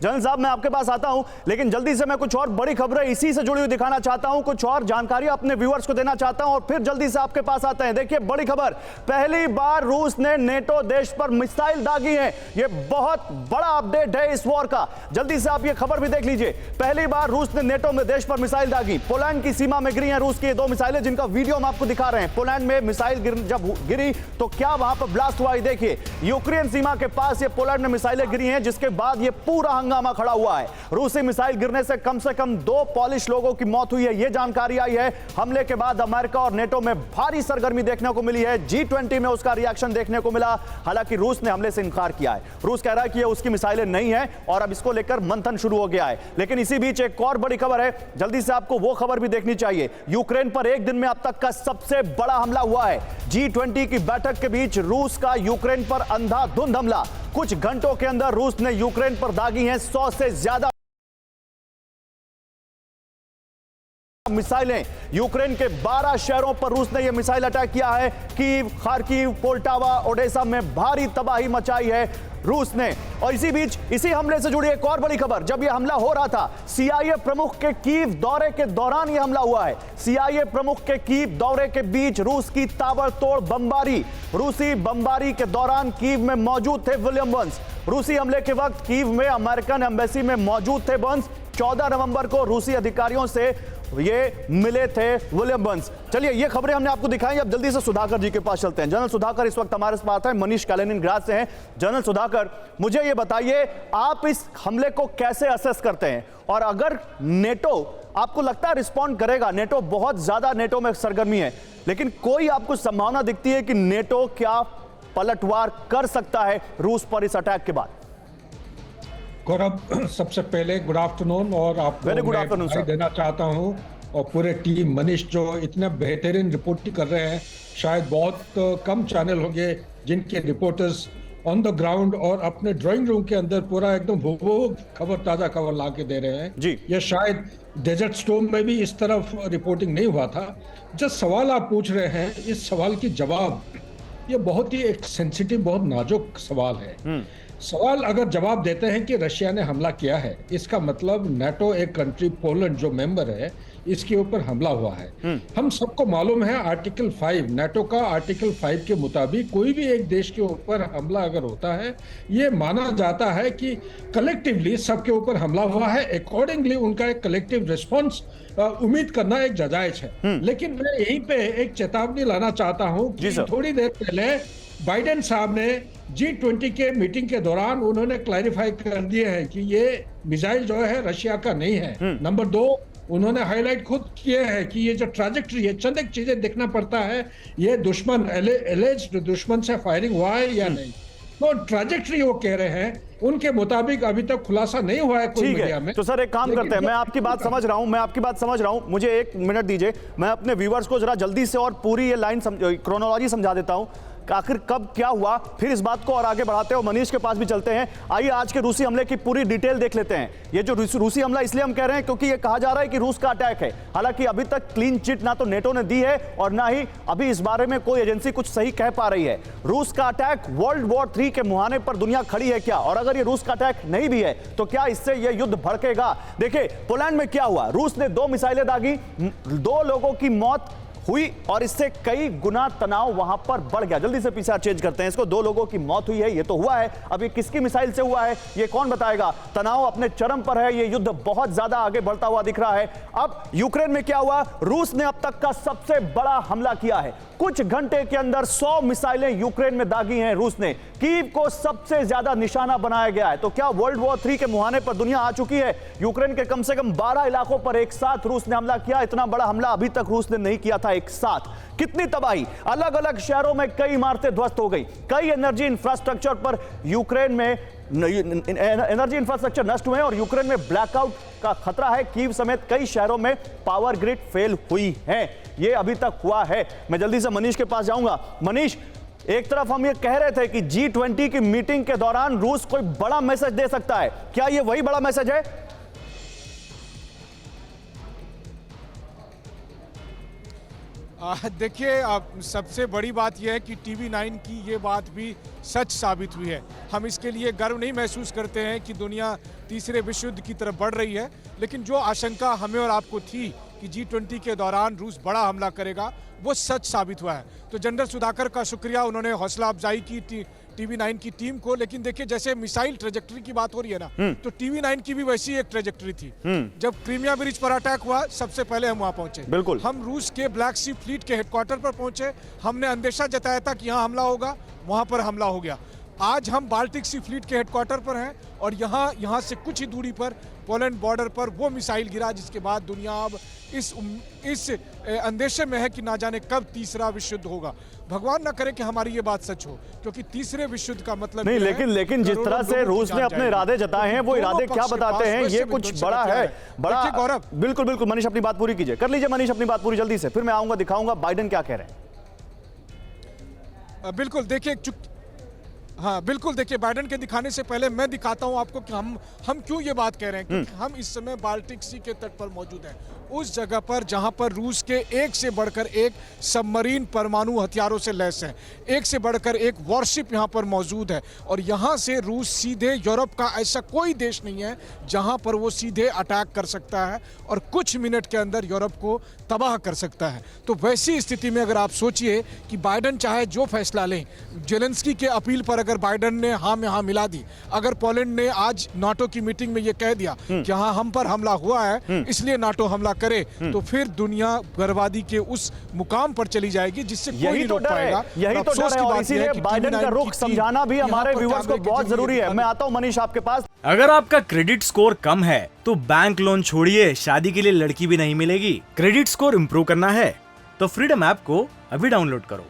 General साहब मैं आपके पास आता हूं, लेकिन जल्दी से मैं कुछ और बड़ी खबरें इसी से जुड़ी हुई दिखाना चाहता हूं, कुछ और जानकारी अपने व्यूअर्स को देना चाहता हूं और फिर जल्दी से आपके पास आते हैं। देखिए बड़ी खबर, पहली बार रूस ने नेटो देश पर मिसाइल दागी है। यह बहुत बड़ा अपडेट है इस वॉर का। जल्दी से आप यह खबर भी देख लीजिए, पहली बार रूस ने नेटो में देश पर मिसाइल दागी। पोलैंड की सीमा में गिरी हैं रूस की 2 मिसाइलें, जिनका वीडियो हम आपको दिखा रहे हैं। पोलैंड में मिसाइल जब गिरी तो क्या वहां पर ब्लास्ट हुआ, देखिए यूक्रेन सीमा के पास ये पोलैंड में मिसाइलें गिरी हैं, जिसके बाद ये पूरा हंगामा खड़ा हुआ है। रूसी मिसाइल गिरने से कम 2 पॉलिश लोगों की मौत हुई है, यह जानकारी आई है। हमले के बाद अमेरिका और नेटो में भारी सरगर्मी देखने को मिली है। G20 में उसका रिएक्शन देखने को मिला। हालांकि रूस ने हमले से इंकार किया है। रूस कह रहा है कि ये उसकी मिसाइलें नहीं है और अब इसको लेकर मंथन शुरू हो गया है। लेकिन इसी बीच एक और बड़ी खबर है, जल्दी से आपको वो खबर भी देखनी चाहिए। यूक्रेन पर एक दिन में अब तक का सबसे बड़ा हमला हुआ है। G20 की बैठक के बीच रूस का यूक्रेन पर अंधाधुंध हमला। कुछ घंटों के अंदर रूस ने यूक्रेन पर दागी हैं 100 से ज्यादा मिसाइलें। यूक्रेन के 12 शहरों पर रूस ने यह मिसाइल अटैक किया है। कीव, खार्किव, पोल्टावा, ओडेसा में भारी तबाही मचाई है रूस ने। और इसी बीच इसी हमले से जुड़ी एक और बड़ी खबर, जब यह हमला हो रहा था CIA प्रमुख के कीव दौरे के दौरान यह हमला हुआ है। CIA प्रमुख के कीव दौरे के बीच रूस की ताबड़तोड़ बमबारी। रूसी बमबारी के दौरान कीव में मौजूद थे विलियम बर्न्स। रूसी हमले के वक्त कीव में अमेरिकन एम्बेसी में मौजूद थे बर्न्स। 14 नवंबर को रूसी अधिकारियों से ये मिले थे विलियम बर्न्स। चलिए ये खबरें हमने आपको दिखाई, अब जल्दी से सुधाकर जी के पास चलते हैं। जनरल सुधाकर इस वक्त हमारे पास है, मनीष कैलिनिनग्राड से हैं। जनरल सुधाकर, मुझे ये बताइए आप इस हमले को कैसे असेस करते हैं, और अगर नेटो आपको लगता है रिस्पॉन्ड करेगा? नेटो बहुत ज्यादा नेटो में सरगर्मी है, लेकिन कोई आपको संभावना दिखती है कि नेटो क्या पलटवार कर सकता है रूस पर इस अटैक के बाद? गौरव, सबसे पहले गुड आफ्टरनून, और आपको मैं बधाई देना चाहता हूं, और पूरे टीम मनीष जो इतने बेहतरीन रिपोर्टिंग कर रहे हैं। शायद बहुत कम चैनल होंगे जिनके रिपोर्टर्स ऑन द ग्राउंड और अपने ड्राइंग रूम के अंदर पूरा एकदम हूबहू खबर, ताज़ा खबर ला के दे रहे हैं जी। ये शायद डेजर्ट स्टॉर्म में भी इस तरफ रिपोर्टिंग नहीं हुआ था। जो सवाल आप पूछ रहे हैं, इस सवाल की जवाब, ये बहुत ही एक सेंसिटिव, बहुत नाजुक सवाल है। सवाल अगर जवाब देते हैं कि रशिया ने हमला किया है, इसका मतलब नाटो एक कंट्री पोलैंड जो मेंबर है, इसके ऊपर हमला हुआ है। हम सबको मालूम है आर्टिकल 5, नाटो का आर्टिकल 5 के मुताबिक कोई भी एक देश के ऊपर हमला अगर होता है, ये माना जाता है कि कलेक्टिवली सबके ऊपर हमला हुआ है। अकॉर्डिंगली उनका एक कलेक्टिव रिस्पॉन्स उम्मीद करना एक जायज है। लेकिन मैं यहीं पे एक चेतावनी लाना चाहता हूं कि थोड़ी देर पहले बाइडेन साहब ने G20 के मीटिंग के दौरान उन्होंने क्लैरिफाई कर दिए हैं कि ये मिसाइल जो है रशिया का नहीं है। नंबर 2, उन्होंने हाईलाइट खुद किए हैं कि ये जो ट्रैजेक्टरी है, चंद एक चीजें देखना पड़ता है, ये दुश्मन एलिज्ड दुश्मन से फायरिंग हुआ है या नहीं। तो ट्रैजेक्टरी वो कह रहे हैं, उनके मुताबिक अभी तक खुलासा नहीं हुआ है कोई मीडिया में। तो सर एक काम करते हैं, मैं आपकी बात समझ रहा हूं, मुझे 1 मिनट दीजिए, मैं अपने व्यूअर्स को जरा जल्दी से और पूरी ये लाइन क्रोनोलॉजी समझा देता हूं, आखिर कब क्या हुआ, फिर इस बात को और आगे बढ़ाते हैं और मनीष के पास भी चलते हैं। आइए आज के रूसी हमले की पूरी डिटेल देख लेते हैं। ये जो रूसी हमला इसलिए हम कह रहे हैं क्योंकि ये कहा जा रहा है कि रूस का अटैक है। हालांकि अभी तक क्लीन चिट ना तो नेटो ने दी है और ना ही अभी इस बारे में कोई एजेंसी कुछ सही कह पा रही है। रूस का अटैक वर्ल्ड वॉर 3 के मुहाने पर दुनिया खड़ी है क्या? और अगर ये रूस का अटैक नहीं भी है तो क्या इससे यह युद्ध भड़केगा? देखिए पोलैंड में क्या हुआ, रूस ने 2 मिसाइलें दागी, 2 लोगों की मौत हुई और इससे कई गुना तनाव वहां पर बढ़ गया। जल्दी से पीछे चेंज करते हैं इसको। 2 लोगों की मौत हुई है, ये तो हुआ है, अब ये किसकी मिसाइल से हुआ है ये कौन बताएगा? तनाव अपने चरम पर है, ये युद्ध बहुत ज्यादा आगे बढ़ता हुआ दिख रहा है। अब यूक्रेन में क्या हुआ, रूस ने अब तक का सबसे बड़ा हमला किया है। कुछ घंटे के अंदर 100 मिसाइलें यूक्रेन में दागी हैं रूस ने। कीव को सबसे ज्यादा निशाना बनाया गया है। तो क्या वर्ल्ड वॉर 3 के मुहाने पर दुनिया आ चुकी है? यूक्रेन के कम से कम 12 इलाकों पर एक साथ रूस ने हमला किया। इतना बड़ा हमला अभी तक रूस ने नहीं किया था एक साथ। कितनी तबाही, अलग अलग शहरों में कई इमारतें ध्वस्त हो गई, कई एनर्जी इंफ्रास्ट्रक्चर पर यूक्रेन में एनर्जी इंफ्रास्ट्रक्चर नष्ट हुए और यूक्रेन में ब्लैकआउट का खतरा है। कीव समेत कई शहरों में पावर ग्रिड फेल हुई है। यह अभी तक हुआ है। मैं जल्दी से मनीष के पास जाऊंगा। मनीष, एक तरफ हम ये कह रहे थे कि G20 की मीटिंग के दौरान रूस कोई बड़ा मैसेज दे सकता है, क्या ये वही बड़ा मैसेज है? देखिए, अब सबसे बड़ी बात यह है कि TV9 की ये बात भी सच साबित हुई है। हम इसके लिए गर्व नहीं महसूस करते हैं कि दुनिया तीसरे विश्व युद्ध की तरफ बढ़ रही है, लेकिन जो आशंका हमें और आपको थी कि G20 के दौरान रूस बड़ा हमला करेगा, वो सच साबित हुआ है। तो जनरल सुधाकर का शुक्रिया, उन्होंने हौसला अफजाई की TV9 की टीम को। लेकिन देखिए, जैसे मिसाइल ट्रेजेक्टरी की बात हो रही है ना, तो TV9 की भी वैसी एक ट्रेजेक्टरी थी। जब क्रीमिया ब्रिज पर अटैक हुआ, सबसे पहले हम वहां पहुंचे। बिल्कुल। हम रूस के ब्लैक सी फ्लीट के हेडक्वार्टर पर पहुंचे। हमने अंदेशा जताया था कि यहाँ हमला होगा, वहां पर हमला हो गया। आज हम बाल्टिक सी फ्लीट के हेडक्वार्टर पर हैं और यहाँ से कुछ ही दूरी पर पोलैंड बॉर्डर पर वो मिसाइल गिरा, जिसके बाद दुनिया अब इस अंदेशे में है कि ना जाने कब तीसरा विश्व युद्ध होगा। भगवान ना करे कि हमारी ये बात सच हो, क्योंकि तीसरे विश्व युद्ध का मतलब नहीं, लेकिन जिस तरह से रूस ने अपने इरादे जताए हैं, वो इरादे क्या बताते हैं? ये कुछ बड़ा है, बड़ा। गौरव, बिल्कुल मनीष, अपनी बात पूरी कीजिए, कर लीजिए मनीष अपनी बात पूरी जल्दी से, फिर मैं आऊंगा, दिखाऊंगा बाइडेन क्या कह रहे हैं। बिल्कुल, देखिए, हाँ बिल्कुल, देखिए, बाइडेन के दिखाने से पहले मैं दिखाता हूं आपको कि हम क्यों ये बात कह रहे हैं। क्योंकि हम इस समय बाल्टिक सी के तट पर मौजूद हैं, उस जगह पर जहां पर रूस के एक से बढ़कर एक सबमरीन परमाणु हथियारों से लैस है, एक से बढ़कर एक वॉरशिप यहां पर मौजूद है। और यहां से रूस सीधे, यूरोप का ऐसा कोई देश नहीं है जहां पर वो सीधे अटैक कर सकता है और कुछ मिनट के अंदर यूरोप को तबाह कर सकता है। तो वैसी स्थिति में अगर आप सोचिए कि बाइडेन चाहे जो फैसला लें, जेलेंस्की के अपील पर अगर बाइडेन ने हाँ में हाँ मिला दी, अगर पोलैंड ने आज नाटो की मीटिंग में ये कह दिया कि हाँ हम पर हमला हुआ है इसलिए नाटो हमला करे, तो फिर दुनिया बर्बादी के उस मुकाम पर चली जाएगी जिससे कोई नहीं रोक पाएगा। यही तो डर है और इसीलिए बाइडेन का रुख समझाना भी हमारे व्यूअर्स को बहुत जरूरी है। मैं आता हूं मनीष आपके पास। अगर आपका क्रेडिट स्कोर कम है तो बैंक लोन छोड़िए, शादी के लिए लड़की भी नहीं मिलेगी। क्रेडिट स्कोर इंप्रूव करना है तो फ्रीडम ऐप को अभी डाउनलोड करो।